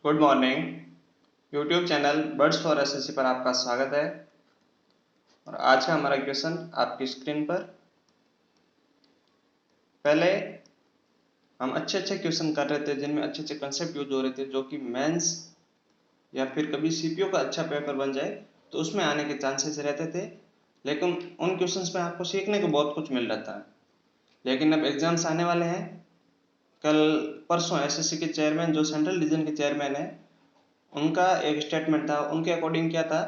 Good morning. YouTube channel birds for SSC पर आपका स्वागत है। और आज का हमारा क्वेश्चन आपकी स्क्रीन पर। पहले हम अच्छे क्वेश्चन कर रहे थे जिनमें अच्छे कंसेप्ट यूज हो रहे थे, जो कि मेंस या फिर कभी सीपीओ का अच्छा पेपर बन जाए तो उसमें आने के चांसेस रहते थे। लेकिन उन क्वेश्चंस में आपको सीखने को बहुत कुछ मिल रहा था। लेकिन अब एग्जाम्स आने वाले हैं। कल परसों एसएससी के चेयरमैन, जो सेंट्रल रीजन के चेयरमैन है, उनका एक स्टेटमेंट था। उनके अकॉर्डिंग क्या था,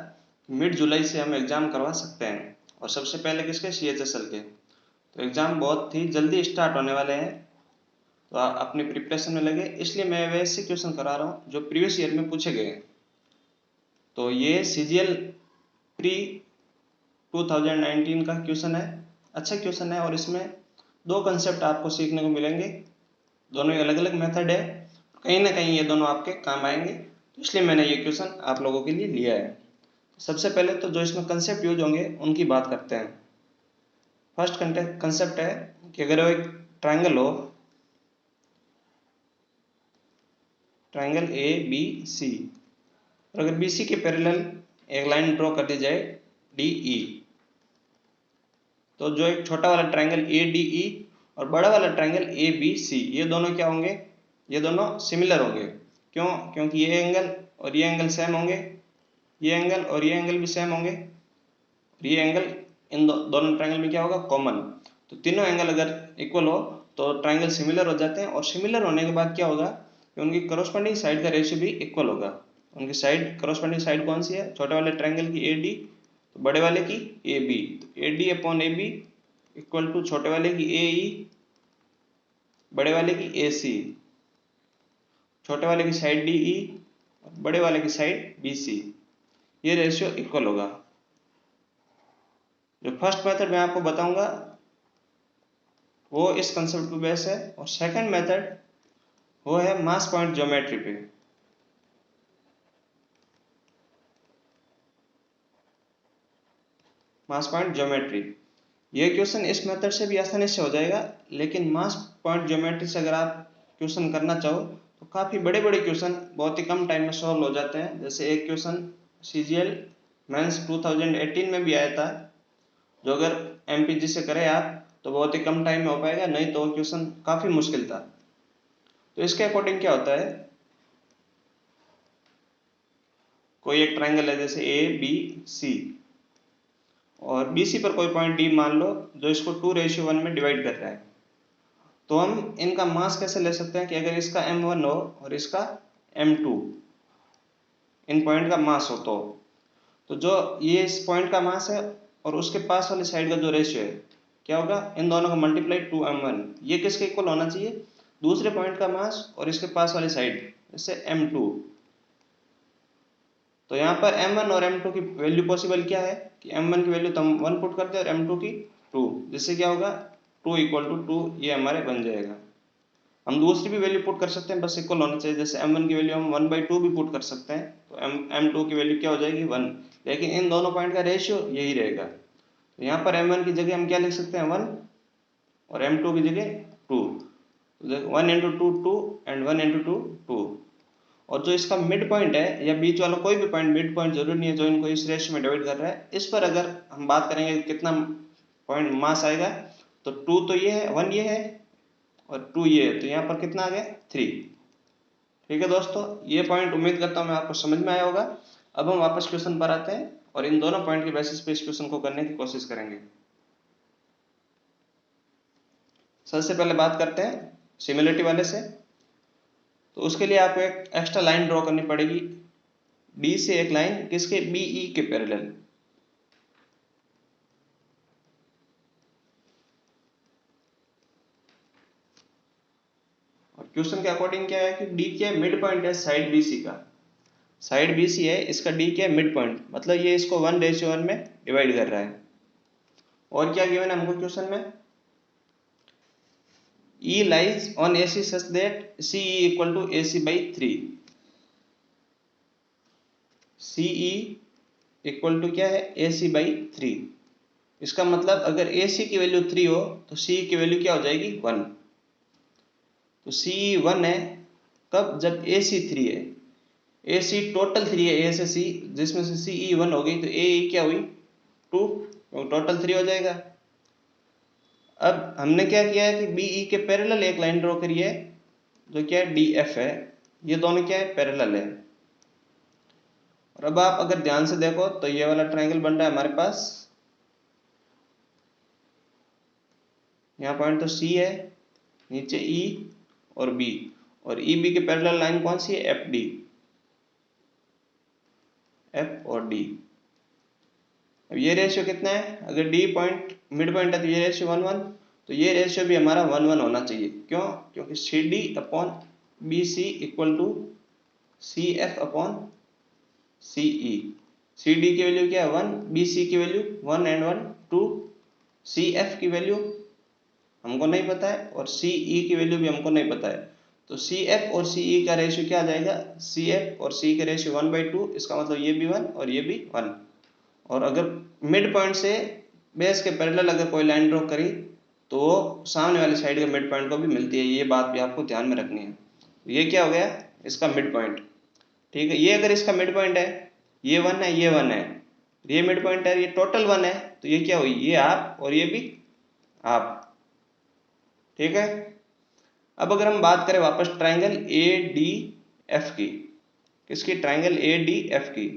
मिड जुलाई से हम एग्ज़ाम करवा सकते हैं। और सबसे पहले किसके, सीएचएसएल के। तो एग्ज़ाम बहुत ही जल्दी स्टार्ट होने वाले हैं, तो आप अपनी प्रिपरेशन में लगे। इसलिए मैं वैसे क्वेश्चन करा रहा हूँ जो प्रीवियस ईयर में पूछे गए हैं। तो ये सीजीएल प्री 2019 का क्वेश्चन है। अच्छा क्वेश्चन है और इसमें दो कंसेप्ट आपको सीखने को मिलेंगे। दोनों ही अलग अलग मेथड है, कहीं ना कहीं ये दोनों आपके काम आएंगे। तो इसलिए मैंने ये क्वेश्चन आप लोगों के लिए लिया है। सबसे पहले तो जो इसमें कंसेप्ट यूज होंगे उनकी बात करते हैं। फर्स्ट कंसेप्ट है कि अगर वो एक ट्रायंगल हो, ट्रायंगल ए बी सी, और अगर बीसी के पैरेलल एक लाइन ड्रॉ कर दी जाए डी ई, तो जो एक छोटा वाला ट्रायंगल ए डी ई और बड़ा वाला ट्रायंगल ए बी सी, ये दोनों क्या होंगे, ये दोनों सिमिलर होंगे। क्यों? क्योंकि ये एंगल और ये एंगल सेम होंगे, ये एंगल और ये एंगल भी सेम होंगे, ये एंगल इन दोनों ट्रायंगल में क्या होगा, कॉमन। तो तीनों एंगल अगर इक्वल हो तो ट्रायंगल सिमिलर हो जाते हैं। और सिमिलर होने के बाद क्या होगा कि उनकी करस्पॉन्डिंग साइड का रेशियो भी इक्वल होगा। उनकी साइड, करस्पॉन्डिंग साइड कौन सी है, छोटे वाले ट्रायंगल की ए डी, तो बड़े वाले की ए बी। तो A D upon A B equal to छोटे वाले की ए ई, बड़े वाले की ए सी, छोटे वाले की साइड डी ई, बड़े वाले की साइड बी सी। ये रेशियो इक्वल होगा। जो फर्स्ट मेथड मैं आपको बताऊंगा वो इस कंसेप्ट पे बेस है, और सेकंड मेथड वो है मास पॉइंट ज्योमेट्री पे। मास पॉइंट ज्योमेट्री, ये क्वेश्चन इस मेथड से भी आसानी से हो जाएगा, लेकिन मास पॉइंट ज्योमेट्री से अगर आप क्वेश्चन करना चाहो तो काफ़ी बड़े बड़े क्वेश्चन बहुत ही कम टाइम में सॉल्व हो जाते हैं। जैसे एक क्वेश्चन सीजीएल मेंस 2018 में भी आया था, जो अगर एमपीजी से करें आप तो बहुत ही कम टाइम में हो पाएगा, नहीं तो क्वेश्चन काफ़ी मुश्किल था। तो इसके अकॉर्डिंग क्या होता है, कोई एक ट्रायंगल है जैसे ए बी सी, और बी सी पर कोई पॉइंट डी मान लो जो इसको 2:1 में डिवाइड कर रहा है। तो हम इनका मास कैसे ले सकते हैं कि अगर इसका m1 हो और इसका m2, इन पॉइंट का मास हो, तो जो ये इस पॉइंट का मास है और उसके पास वाली साइड का जो रेशियो है क्या होगा, इन दोनों का मल्टीप्लाई 2m1। ये किसके इक्वल होना चाहिए, दूसरे पॉइंट का मास और इसके पास वाली साइड, जैसे m2। तो यहाँ पर m1 और m2 की वैल्यू पॉसिबल क्या है कि m1 की वैल्यू तो हम 1 पुट करते हैं और m2 की 2, जिससे क्या होगा 2 = 2, ये हमारे बन जाएगा। हम दूसरी भी वैल्यू पुट कर सकते हैं, बस इक्वल होना चाहिए। जैसे m1 की वैल्यू हम 1/2 भी पुट कर सकते हैं, तो m2 की वैल्यू क्या हो जाएगी 1। लेकिन इन दोनों पॉइंट का रेशियो यही रहेगा। तो यहाँ पर m1 की जगह हम क्या लिख सकते हैं 1, और m2 की जगह 2। 1 × 2 2 एंड 1 × 2 2। और जो इसका मिड पॉइंट है या बीच वाला कोई भी पॉइंट, मिड पॉइंट जरूरी नहीं है जो इनको इस रेशियो में डिवाइड कर रहा है, इस पर अगर हम बात करेंगे कितना पॉइंट मास आएगा, तो 2 तो ये है, 1 ये है और 2 ये है, तो यहाँ पर कितना आ गया 3। ठीक है दोस्तों, ये पॉइंट उम्मीद करता हूँ मैं आपको समझ में आया होगा। अब हम वापस क्वेश्चन पर आते हैं और इन दोनों पॉइंट के बेसिस पे इस क्वेश्चन को करने की कोशिश करेंगे। सबसे पहले बात करते हैं सिमिलरिटी वाले से। तो उसके लिए आपको एक एक्स्ट्रा लाइन ड्रॉ करनी पड़ेगी, डी से एक लाइन किसके, बीई के पैरेलल। और क्वेश्चन के अकॉर्डिंग क्या है कि डी के मिड पॉइंट है साइड बीसी का, साइड बीसी है, इसका डी के मिड पॉइंट, मतलब ये इसको 1:1 में डिवाइड कर रहा है। और क्या गिवन है हमको क्वेश्चन में, E lies on AC such that CE = AC/3। CE equal to क्या है, AC/3। इसका मतलब अगर AC की वैल्यू 3 हो तो CE की वैल्यू क्या हो जाएगी 1। तो CE 1 है कब, जब AC 3 है। ए सी टोटल 3 है, ए से सी, जिसमें से सी ई 1 हो गई, तो ए ई क्या हुई 2, टोटल 3 हो जाएगा। अब हमने क्या किया है कि बी ई के पैरेलल एक लाइन ड्रॉ करी है जो क्या है डी एफ है, ये दोनों क्या है पैरेलल है। और अब आप अगर ध्यान से देखो तो ये वाला ट्रायंगल बन रहा है हमारे पास, यहाँ पॉइंट तो सी है, नीचे ई और बी, और ई बी के पैरेलल लाइन कौन सी है एफ डी, एफ और डी। अब ये रेशियो कितना है, अगर डी पॉइंट मिड पॉइंट है तो ये रेशियो 1 1, तो ये रेशियो भी हमारा 1 1 होना चाहिए। क्यों, क्योंकि C D upon B C equal to C F upon C E. C D की वैल्यू क्या है 1, बी सी की वैल्यू 1 एंड 1 2, सी एफ की वैल्यू हमको नहीं पता है और सी ई की वैल्यू भी हमको नहीं पता है। तो सी एफ और सी ई का रेशियो क्या आ जाएगा, सी एफ और सी का रेशियो 1/2, इसका मतलब ये भी 1 और ये भी 1। और अगर मिड पॉइंट से बेस के पैरेलल अगर कोई लाइन ड्रॉ करी तो सामने वाली साइड के मिड पॉइंट को भी मिलती है, ये बात भी आपको ध्यान में रखनी है। ये क्या हो गया इसका मिड पॉइंट, ठीक है। ये अगर इसका मिड पॉइंट है, ये 1 है, ये 1 है, ये मिड पॉइंट है, ये टोटल 1 है, तो ये क्या हुई, ये आप और ये भी आप, ठीक है। अब अगर हम बात करें वापस ट्राइंगल ए डी एफ की, किसकी, ट्राइंगल ए डी एफ की,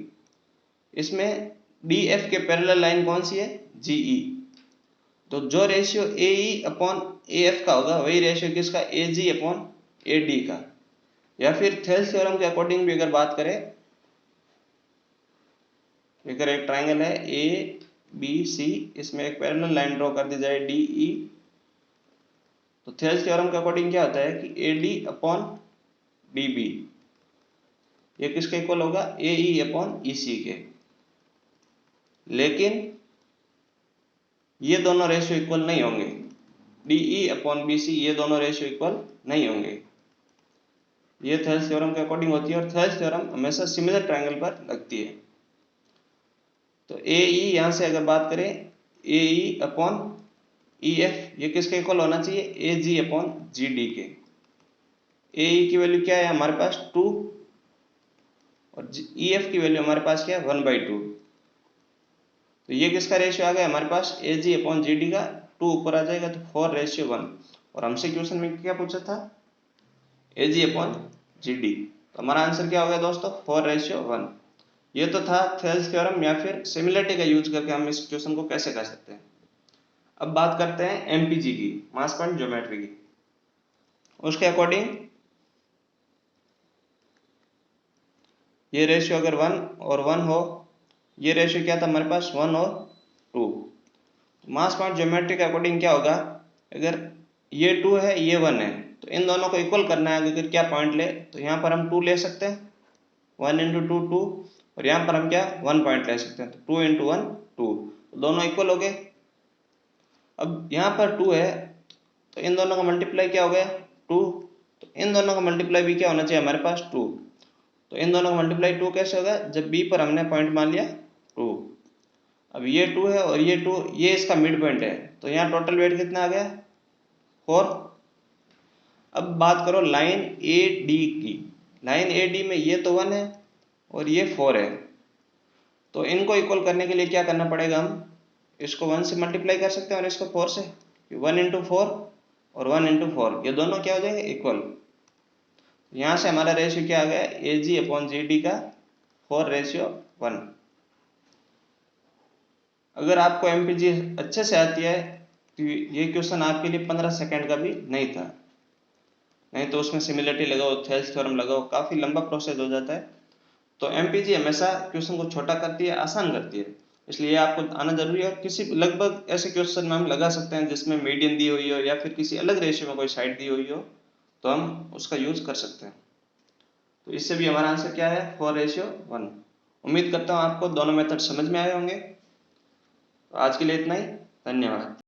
इसमें डी एफ के पैरेलल लाइन कौन सी है जी ई, तो जो ratio A E upon A F का होगा वही रेशियो किसका ए जी अपॉन ए डी का। या फिर थेल्स थ्योरम के अकॉर्डिंग भी अगर बात करें, अगर एक ट्राइंगल है ए बी सी, इसमें एक पैरेलल लाइन ड्रॉ कर दी जाए डी ई, तो थेल्स थ्योरम के अकॉर्डिंग क्या होता है कि A D upon D B ये किसके इक्वल होगा ए ई अपॉन ई सी के। लेकिन ये दोनों रेशियो इक्वल नहीं होंगे, D E upon B C ये दोनों रेशियो इक्वल नहीं होंगे। ये थेल्स थ्योरम के अकॉर्डिंग होती है और थेल्स थ्योरम हमेशा सिमिलर ट्रायंगल पर लगती है। तो ए ई यहाँ से अगर बात करें ए ई अपॉन ई एफ ये किसके इक्वल होना चाहिए ए जी अपॉन जी डी के। ए ई की वैल्यू क्या है हमारे पास 2 और ई एफ की वैल्यू हमारे पास क्या है 1/2, तो ये किसका रेशियो आ गया हमारे पास ए जी अपॉन जी डी का, 2 ऊपर आ जाएगा तो 4:1। और हमसे क्वेश्चन में क्या पूछा था ए जी अपॉन जी डी, तो हमारा आंसर क्या हो गया दोस्तों 4:1। ये तो था थेल्स थ्योरम या फिर सिमिलरिटी का यूज करके हम इस क्वेश्चन को कैसे कर सकते हैं। अब बात करते हैं एमपीजी की, मास पॉइंट ज्योमेट्री की। उसके अकॉर्डिंग ये रेशियो अगर 1 और 1 हो, ये रेशियो क्या था हमारे पास 1 और 2, मास पॉइंट ज्योमेट्री के अकॉर्डिंग क्या होगा, अगर ये 2 है ये 1 है तो इन दोनों को इक्वल करना है। अगर क्या पॉइंट ले तो यहाँ पर हम 2 ले सकते हैं, 1 × 2 2, और यहाँ पर हम क्या 1 पॉइंट ले सकते हैं, तो 2 × 1 2, दोनों इक्वल हो गए। अब यहाँ पर 2 है तो इन दोनों का मल्टीप्लाई क्या हो गया 2, तो इन दोनों का मल्टीप्लाई भी क्या होना चाहिए हमारे पास 2, तो इन दोनों का मल्टीप्लाई 2 कैसे होगा, जब बी पर हमने पॉइंट मान लिया 2। अब ये 2 है और ये 2, ये इसका मिड पॉइंट है, तो यहाँ टोटल वेट कितना आ गया 4। अब बात करो लाइन ए डी की, लाइन ए डी में ये तो 1 है और ये 4 है, तो इनको इक्वल करने के लिए क्या करना पड़ेगा, हम इसको 1 से मल्टीप्लाई कर सकते हैं और इसको 4 से, 1 × 4 और 1 × 4 ये दोनों क्या हो जाएंगे इक्वल। यहाँ से हमारा रेशियो क्या आ गया ए जी अपॉन जी डी का 4:1। अगर आपको एमपीजी अच्छे से आती है तो ये क्वेश्चन आपके लिए 15 सेकंड का भी नहीं था, नहीं तो उसमें सिमिलरिटी लगाओ थेल्स थ्योरम लगाओ, काफ़ी लंबा प्रोसेस हो जाता है। तो एमपीजी हमेशा क्वेश्चन को छोटा करती है, आसान करती है, इसलिए आपको आना जरूरी है। किसी लगभग ऐसे क्वेश्चन में हम लगा सकते हैं जिसमें मीडियन दी हुई हो या फिर किसी अलग रेशियो में कोई साइड दी हुई हो, तो हम उसका यूज कर सकते हैं। तो इससे भी हमारा आंसर क्या है 4:1। उम्मीद करता हूँ आपको दोनों मेथड समझ में आए होंगे। तो आज के लिए इतना ही, धन्यवाद।